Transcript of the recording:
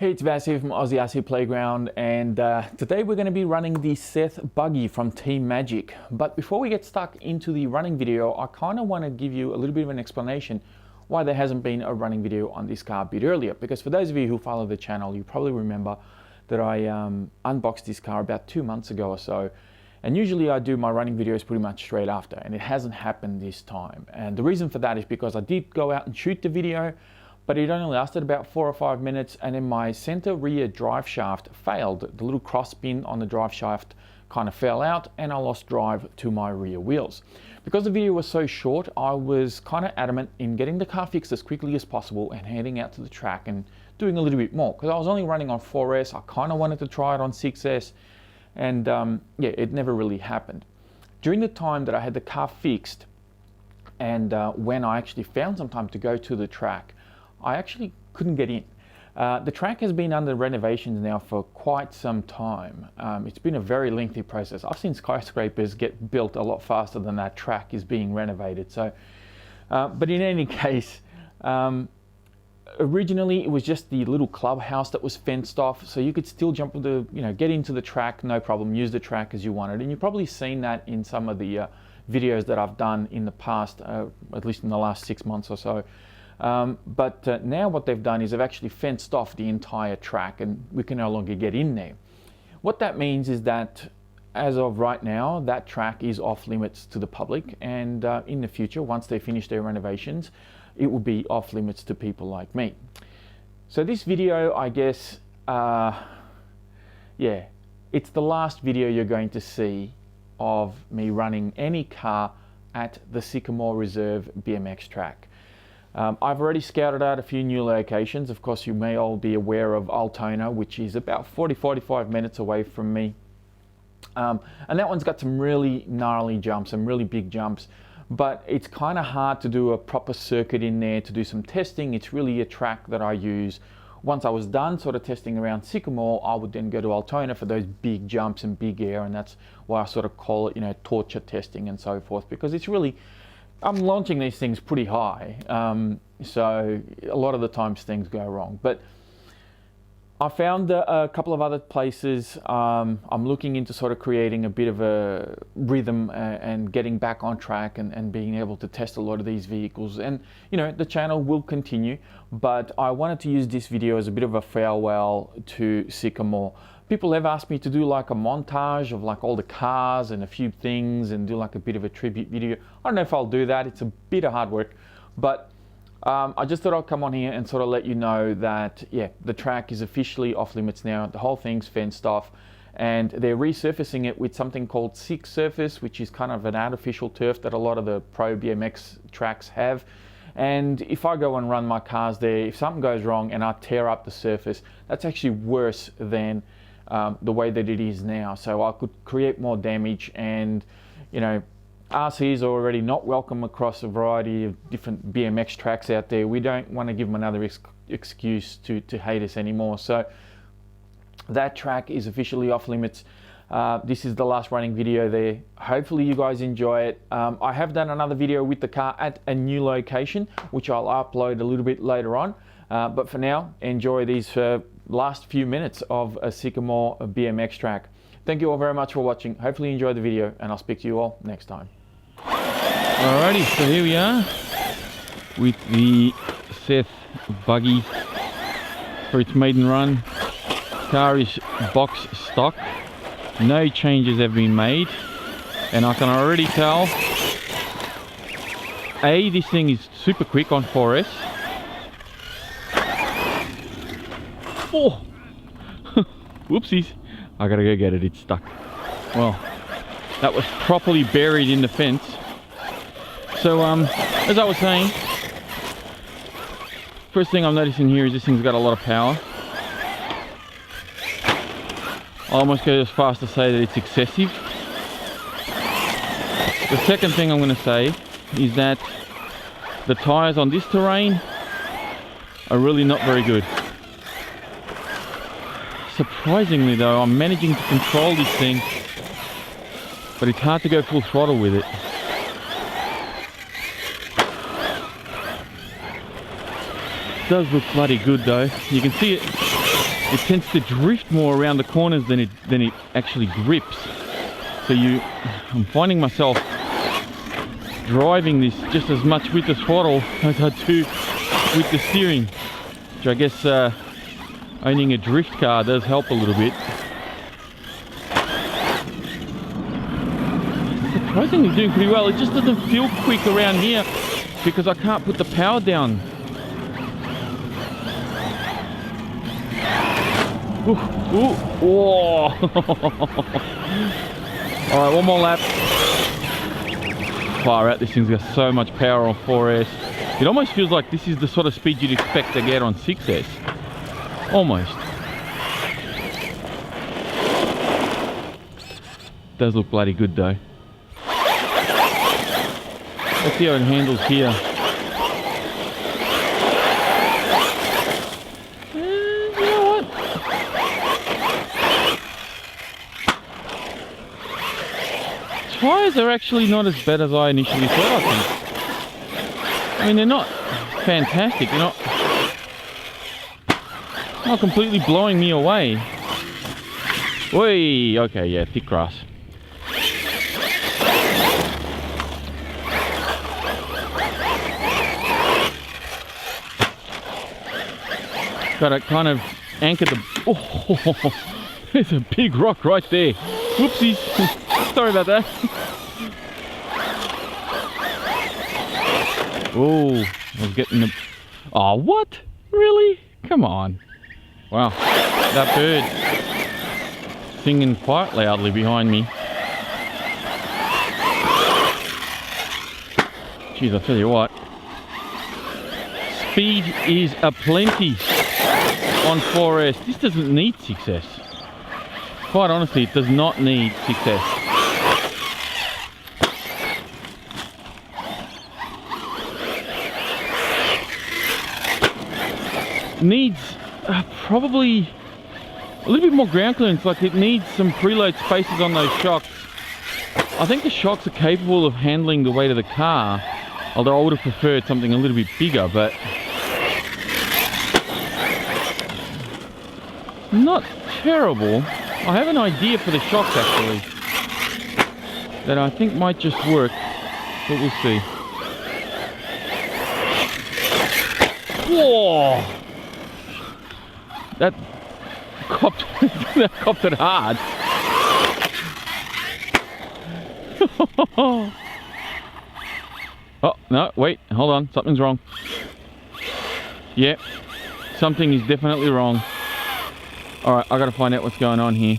Hey, it's Vass here from Aussie RC Playground, and today we're going to be running the Seth Buggy from Team Magic. But before we get stuck into the running video, I kind of want to give you a little bit of an explanation why there hasn't been a running video on this car a bit earlier. Because for those of you who follow the channel, you probably remember that I unboxed this car about 2 months ago or so. And usually I do my running videos pretty much straight after, and it hasn't happened this time. And the reason for that is because I did go out and shoot the video, but it only lasted about 4 or 5 minutes, and then my center rear drive shaft failed. The little cross pin on the drive shaft kind of fell out, and I lost drive to my rear wheels. Because the video was so short, I was kind of adamant in getting the car fixed as quickly as possible and heading out to the track and doing a little bit more. Because I was only running on 4S, I kind of wanted to try it on 6S, and yeah, it never really happened. During the time that I had the car fixed, and when I actually found some time to go to the track, I actually couldn't get in. The track has been under renovations now for quite some time. It's been a very lengthy process. I've seen skyscrapers get built a lot faster than that track is being renovated. So, but in any case, originally it was just the little clubhouse that was fenced off, so you could still jump into, get into the track, no problem, use the track as you wanted. And you've probably seen that in some of the videos that I've done in the past, at least in the last 6 months or so. But now what they've done is they've actually fenced off the entire track, and we can no longer get in there. What that means is that as of right now, that track is off limits to the public, and in the future, once they finish their renovations, it will be off limits to people like me. So this video, I guess, yeah, it's the last video you're going to see of me running any car at the Sycamore Reserve BMX track. I've already scouted out a few new locations. Of course, you may all be aware of Altona, which is about 40-45 minutes away from me. And that one's got some really gnarly jumps, some really big jumps, but it's kind of hard to do a proper circuit in there to do some testing. It's really a track that I use. Once I was done sort of testing around Sycamore, I would then go to Altona for those big jumps and big air, and that's why I sort of call it, torture testing and so forth, because it's really, I'm launching these things pretty high, so a lot of the times things go wrong. But I found a couple of other places. I'm looking into sort of creating a bit of a rhythm and getting back on track and being able to test a lot of these vehicles. And the channel will continue, but I wanted to use this video as a bit of a farewell to Sycamore. People have asked me to do like a montage of like all the cars and a few things and do like a bit of a tribute video. I don't know if I'll do that. It's a bit of hard work, but I just thought I'd come on here and sort of let you know that, yeah, the track is officially off limits now. The whole thing's fenced off, and they're resurfacing it with something called Sick Surface, which is kind of an artificial turf that a lot of the pro BMX tracks have. And if I go and run my cars there, if something goes wrong and I tear up the surface, that's actually worse than the way that it is now. So I could create more damage, and RCs are already not welcome across a variety of different BMX tracks out there. We don't want to give them another excuse to hate us anymore. So that track is officially off limits. This is the last running video there. Hopefully you guys enjoy it. I have done another video with the car at a new location, which I'll upload a little bit later on. But for now, enjoy these last few minutes of a Sycamore BMX track. Thank you all very much for watching. Hopefully you enjoyed the video, and I'll speak to you all next time. Alrighty, so here we are with the Seth Buggy for its maiden run. Car is box stock. No changes have been made, and I can already tell this thing is super quick on 4S. Oh, whoopsies, I gotta go get it, it's stuck. Well, that was properly buried in the fence. So as I was saying, first thing I'm noticing here is this thing's got a lot of power. I almost go as far as to say that it's excessive. The second thing I'm going to say is that the tyres on this terrain are really not very good. Surprisingly though, I'm managing to control this thing, but it's hard to go full throttle with it. Does look bloody good though. You can see it it tends to drift more around the corners than it actually grips. So I'm finding myself driving this just as much with the throttle as I do with the steering, which I guess owning a drift car does help a little bit. Surprisingly doing pretty well. It just doesn't feel quick around here because I can't put the power down. Ooh, ooh, whoa. Alright, one more lap. Far out, this thing's got so much power on 4S. It almost feels like this is the sort of speed you'd expect to get on 6S. Almost. Does look bloody good though. Let's see how it handles here. You know what? Tyres are actually not as bad as I initially thought, I think. I mean, they're not fantastic. They're not completely blowing me away. Whey! Okay, yeah, thick grass. Got to kind of anchor the... Oh, there's a big rock right there. Whoopsies. Sorry about that. Oh, I was getting the... Oh, what? Really? Come on. Wow. That bird singing quite loudly behind me. Jeez, I'll tell you what. Speed is aplenty on 4S. This doesn't need 6S. Quite honestly, it does not need 6S. Needs probably a little bit more ground clearance. Like, it needs some preload spaces on those shocks. I think the shocks are capable of handling the weight of the car, although I would have preferred something a little bit bigger, but not terrible. I have an idea for the shocks actually that I think might just work, but we'll see. Whoa! That copped, that copped it hard. Oh, no, wait, hold on, something's wrong. Yeah, something is definitely wrong. Alright, I gotta find out what's going on here.